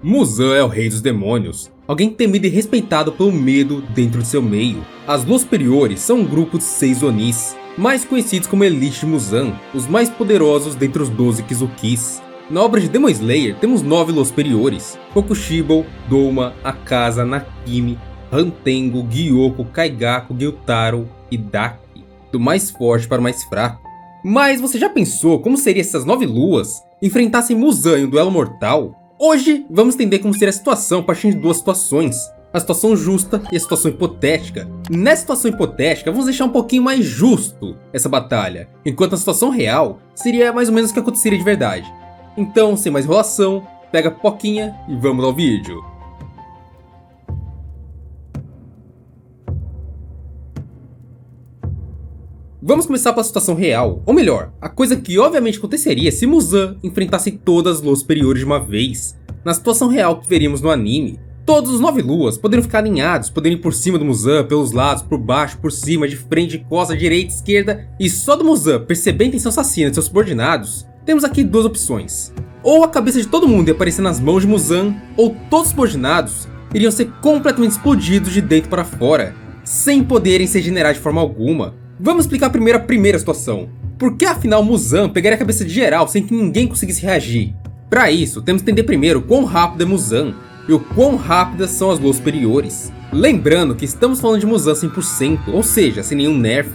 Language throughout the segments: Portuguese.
Muzan é o rei dos demônios, alguém temido e respeitado pelo medo dentro de seu meio. As Luas Superiores são um grupo de 6 Onis, mais conhecidos como Elite de Muzan, os mais poderosos dentre os 12 Kizukis. Na obra de Demon Slayer temos 9 Luas Superiores: Kokushibo, Douma, Akaza, Nakimi, Hantengo, Gyoko, Kaigaku, Gyutaro e Daki, do mais forte para o mais fraco. Mas você já pensou como seriam essas 9 luas enfrentassem Muzan em um duelo mortal? Hoje vamos entender como seria a situação partindo de duas situações: a situação justa e a situação hipotética. Nessa situação hipotética, vamos deixar um pouquinho mais justo essa batalha, enquanto a situação real seria mais ou menos o que aconteceria de verdade. Então, sem mais enrolação, pega a pipoquinha e vamos ao vídeo. Vamos começar pela situação real, ou melhor, a coisa que obviamente aconteceria se Muzan enfrentasse todas as luas superiores de uma vez. Na situação real que veríamos no anime, todos os 9 luas poderiam ficar alinhados, poderiam ir por cima do Muzan, pelos lados, por baixo, por cima, de frente, de costa, direita, esquerda, e só do Muzan perceber a intenção assassina de seus subordinados, temos aqui duas opções. Ou a cabeça de todo mundo ia aparecer nas mãos de Muzan, ou todos os subordinados iriam ser completamente explodidos de dentro para fora, sem poderem se regenerar de forma alguma. Vamos explicar primeiro a primeira situação. Por que afinal Muzan pegaria a cabeça de geral sem que ninguém conseguisse reagir? Para isso, temos que entender primeiro o quão rápido é Muzan e o quão rápidas são as luas superiores. Lembrando que estamos falando de Muzan 100%, ou seja, sem nenhum nerf.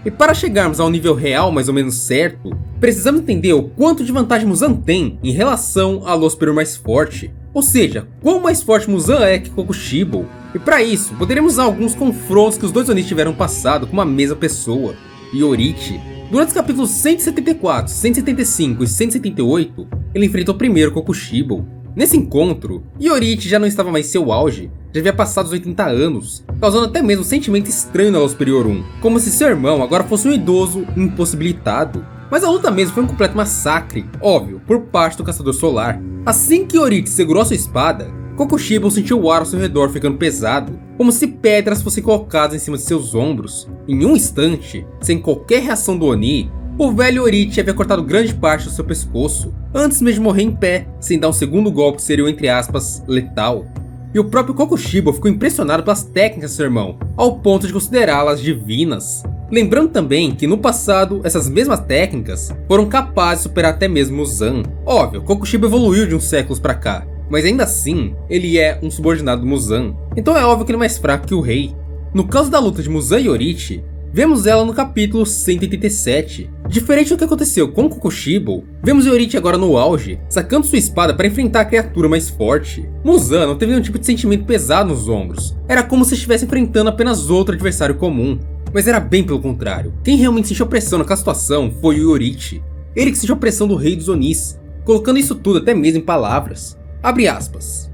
E para chegarmos ao nível real mais ou menos certo, precisamos entender o quanto de vantagem Muzan tem em relação à lua superior mais forte. Ou seja, quão mais forte Muzan é que Kokushibo. E para isso, poderemos usar alguns confrontos que os dois Onis tiveram passado com a mesma pessoa, Yorite. Durante os capítulos 174, 175 e 178, ele enfrentou primeiro Kokushibo. Nesse encontro, Yorite já não estava mais em seu auge, já havia passado os 80 anos, causando até mesmo um sentimento estranho na Lua Superior 1, como se seu irmão agora fosse um idoso impossibilitado. Mas a luta mesmo foi um completo massacre, óbvio, por parte do Caçador Solar. Assim que Yorite segurou sua espada, Kokushibo sentiu o ar ao seu redor ficando pesado, como se pedras fossem colocadas em cima de seus ombros. Em um instante, sem qualquer reação do Oni, o velho Yorite havia cortado grande parte do seu pescoço, antes mesmo de morrer em pé, sem dar um segundo golpe que seria, entre aspas, letal. E o próprio Kokushibo ficou impressionado pelas técnicas de seu irmão, ao ponto de considerá-las divinas. Lembrando também que no passado, essas mesmas técnicas foram capazes de superar até mesmo Muzan. Óbvio, Kokushibo evoluiu de uns séculos pra cá, mas ainda assim, ele é um subordinado do Muzan, então é óbvio que ele é mais fraco que o rei. No caso da luta de Muzan e Yorite, vemos ela no capítulo 187. Diferente do que aconteceu com Kokushibo, vemos Yorite agora no auge, sacando sua espada para enfrentar a criatura mais forte. Muzan não teve nenhum tipo de sentimento pesado nos ombros, era como se estivesse enfrentando apenas outro adversário comum. Mas era bem pelo contrário, quem realmente sentiu pressão naquela situação foi o Yorite. Ele que sentiu a pressão do rei dos Onis, colocando isso tudo até mesmo em palavras. Abre aspas.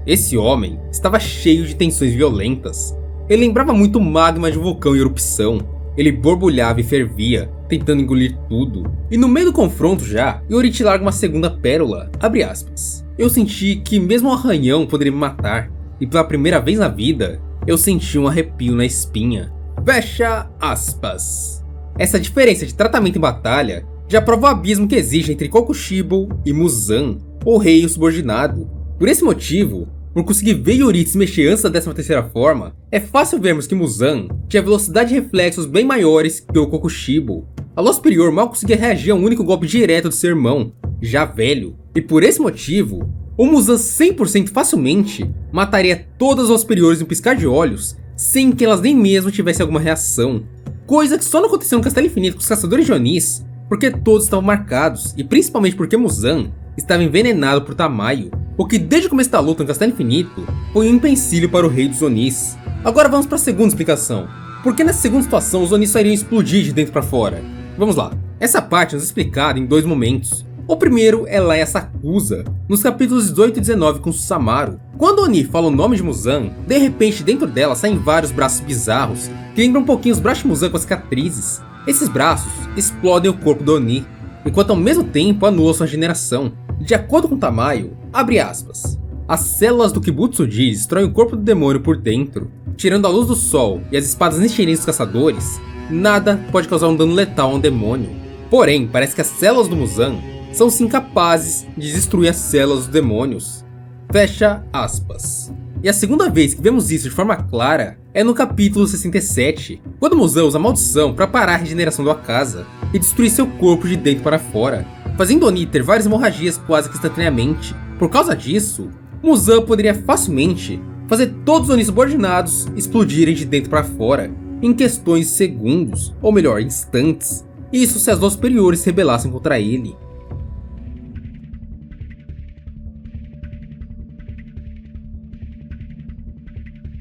Esse homem estava cheio de tensões violentas. Ele lembrava muito o magma de um vulcão em erupção. Ele borbulhava e fervia, tentando engolir tudo. E no meio do confronto já, Yorite larga uma segunda pérola. Abre aspas. Eu senti que mesmo um arranhão poderia me matar. E pela primeira vez na vida, eu senti um arrepio na espinha. Fecha aspas. Essa diferença de tratamento em batalha já prova o abismo que existe entre Kokushibo e Muzan, o rei e o subordinado. Por esse motivo, por conseguir ver Yorite se mexer antes da 13ª forma, é fácil vermos que Muzan tinha velocidade e reflexos bem maiores que o Kokushibo. A Lua Superior mal conseguia reagir a um único golpe direto de seu irmão, já velho. E por esse motivo, o Muzan 100% facilmente mataria todas as Luas Superiores em um piscar de olhos, sem que elas nem mesmo tivessem alguma reação. Coisa que só não aconteceu no Castelo Infinito com os Caçadores de Onis, porque todos estavam marcados, e principalmente porque Muzan estava envenenado por Tamayo, o que desde o começo da luta no Castelo Infinito foi um empecilho para o rei dos Onis. Agora vamos para a segunda explicação. Por que nessa segunda situação os Onis só iriam explodir de dentro para fora? Vamos lá. Essa parte nos é explicada em dois momentos. O primeiro é Leia Sakusa, nos capítulos 18 e 19 com Susamaru. Quando Oni fala o nome de Muzan, de repente dentro dela saem vários braços bizarros, que lembram um pouquinho os braços de Muzan com as cicatrizes. Esses braços explodem o corpo do Oni, enquanto ao mesmo tempo anulam sua regeneração. De acordo com Tamayo, abre aspas, as células do Kibutsuji destroem o corpo do demônio por dentro. Tirando a luz do sol e as espadas Nichirin dos caçadores, nada pode causar um dano letal a um demônio. Porém, parece que as células do Muzan são sim capazes de destruir as células dos demônios. Fecha aspas. E a segunda vez que vemos isso de forma clara é no capítulo 67, quando Muzan usa a maldição para parar a regeneração do Akaza e destruir seu corpo de dentro para fora, fazendo Oni ter várias hemorragias quase que instantaneamente. Por causa disso, Muzan poderia facilmente fazer todos os Oni subordinados explodirem de dentro para fora em questões de segundos, ou melhor, instantes. Isso se as duas superiores se rebelassem contra ele.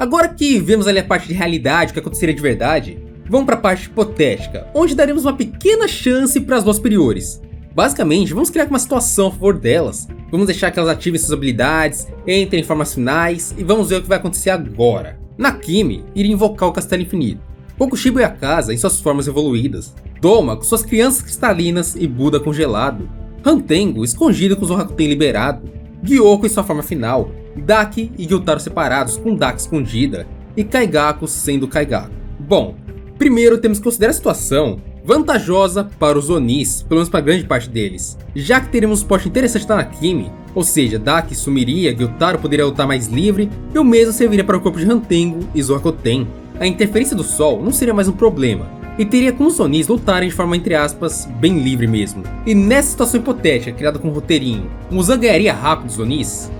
Agora que vemos ali a parte de realidade, o que aconteceria de verdade, vamos para a parte hipotética, onde daremos uma pequena chance para as duas superiores. Basicamente, vamos criar uma situação a favor delas, vamos deixar que elas ativem suas habilidades, entrem em formas finais e vamos ver o que vai acontecer agora. Nakimi iria invocar o Castelo Infinito, Kokushibo e Akaza em suas formas evoluídas, Doma com suas crianças cristalinas e Buda congelado, Hantengo escondido com Zorakuten liberado, Gyoko em sua forma final, Daki e Gyutaro separados com Daki escondida, e Kaigaku sendo Kaigaku. Bom, primeiro temos que considerar a situação vantajosa para os Onis, pelo menos para grande parte deles, já que teremos um suporte interessante da Nakimi, ou seja, Daki sumiria, Gyutaro poderia lutar mais livre, e o mesmo serviria para o corpo de Hantengo e Zorakuten. A interferência do Sol não seria mais um problema, e teria como os Onis lutarem de forma, entre aspas, bem livre mesmo. E nessa situação hipotética, criada com um roteirinho, Muzan ganharia rápido os Onis?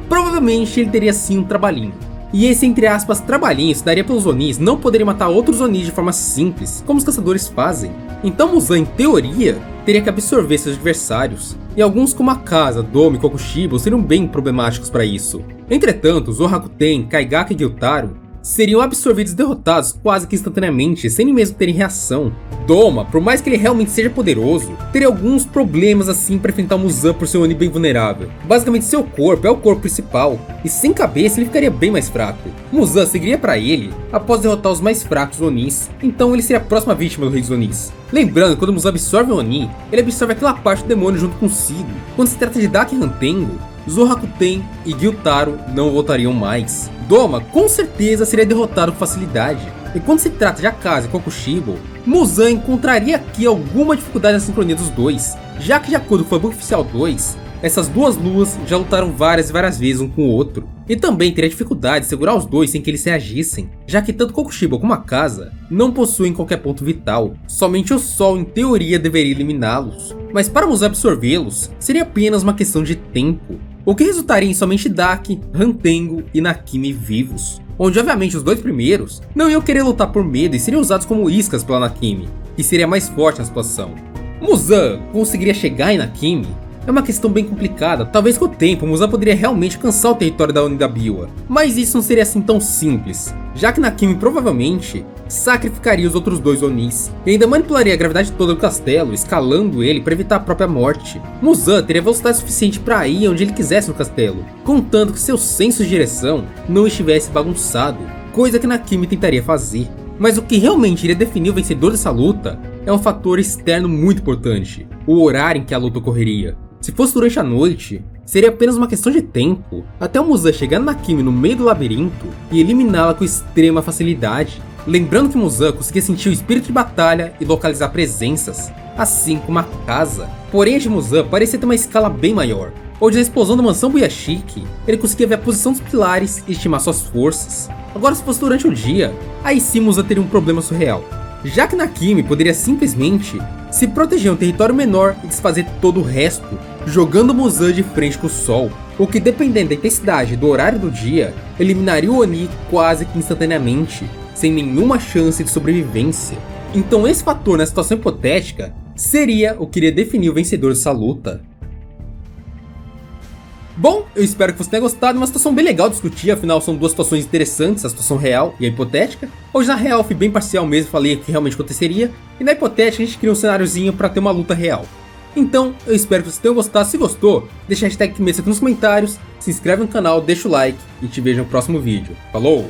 Provavelmente ele teria sim um trabalhinho. E esse, entre aspas, trabalhinho se daria pelos Onis não poderem matar outros Onis de forma simples, como os caçadores fazem. Então Muzan, em teoria, teria que absorver seus adversários. E alguns como Akaza, Doma e Kokushibo seriam bem problemáticos para isso. Entretanto, Zorakuten, Kaigaku e Gyutaro seriam absorvidos e derrotados quase que instantaneamente, sem nem mesmo terem reação. Doma, por mais que ele realmente seja poderoso, teria alguns problemas assim para enfrentar o Muzan por ser um Oni bem vulnerável. Basicamente seu corpo é o corpo principal, e sem cabeça ele ficaria bem mais fraco. Muzan seguiria para ele após derrotar os mais fracos Onis, então ele seria a próxima vítima do Rei dos Onis. Lembrando que quando Muzan absorve o Oni, ele absorve aquela parte do demônio junto consigo. Quando se trata de Daki e Hantengo, Zorakuten e Gyutaro não voltariam mais. Doma com certeza seria derrotado com facilidade. E quando se trata de Akaza e Kokushibo, Muzan encontraria aqui alguma dificuldade na sincronia dos dois, já que de acordo com o Fanbook Oficial 2, essas duas luas já lutaram várias e várias vezes um com o outro. E também teria dificuldade de segurar os dois sem que eles reagissem, já que tanto Kokushibo como Akaza não possuem qualquer ponto vital, somente o Sol em teoria deveria eliminá-los. Mas para Muzan absorvê-los, seria apenas uma questão de tempo, o que resultaria em somente Daki, Hantengo e Nakimi vivos, onde obviamente os dois primeiros não iam querer lutar por medo e seriam usados como iscas pela Nakimi, que seria mais forte na situação. Muzan conseguiria chegar em Nakimi? É uma questão bem complicada, talvez com o tempo Muzan poderia realmente alcançar o território da Oni da Biwa, mas isso não seria assim tão simples, já que Nakimi provavelmente sacrificaria os outros dois Onis, e ainda manipularia a gravidade toda do castelo, escalando ele para evitar a própria morte. Muzan teria velocidade suficiente para ir onde ele quisesse no castelo, contanto que seu senso de direção não estivesse bagunçado, coisa que Nakimi tentaria fazer. Mas o que realmente iria definir o vencedor dessa luta é um fator externo muito importante, o horário em que a luta ocorreria. Se fosse durante a noite, seria apenas uma questão de tempo, até o Muzan chegar na Nakimi no meio do labirinto e eliminá-la com extrema facilidade. Lembrando que Muzan conseguia sentir o espírito de batalha e localizar presenças, assim como a Akaza. Porém a de Muzan parecia ter uma escala bem maior, onde na explosão da mansão Buyashiki, ele conseguia ver a posição dos pilares e estimar suas forças. Agora se fosse durante o dia, aí sim Muzan teria um problema surreal, já que Nakimi poderia simplesmente se proteger em um território menor e desfazer todo o resto, jogando Muzan de frente com o Sol, o que dependendo da intensidade do horário do dia, eliminaria o Oni quase que instantaneamente, sem nenhuma chance de sobrevivência. Então esse fator na situação hipotética seria o que iria definir o vencedor dessa luta. Bom, eu espero que você tenha gostado, uma situação bem legal de discutir, afinal são duas situações interessantes, a situação real e a hipotética. Hoje na real fui bem parcial mesmo, falei o que realmente aconteceria, e na hipotética a gente cria um cenáriozinho para ter uma luta real. Então, eu espero que você tenha gostado, se gostou, deixa a hashtag Kimetsu aqui nos comentários, se inscreve no canal, deixa o like e te vejo no próximo vídeo. Falou!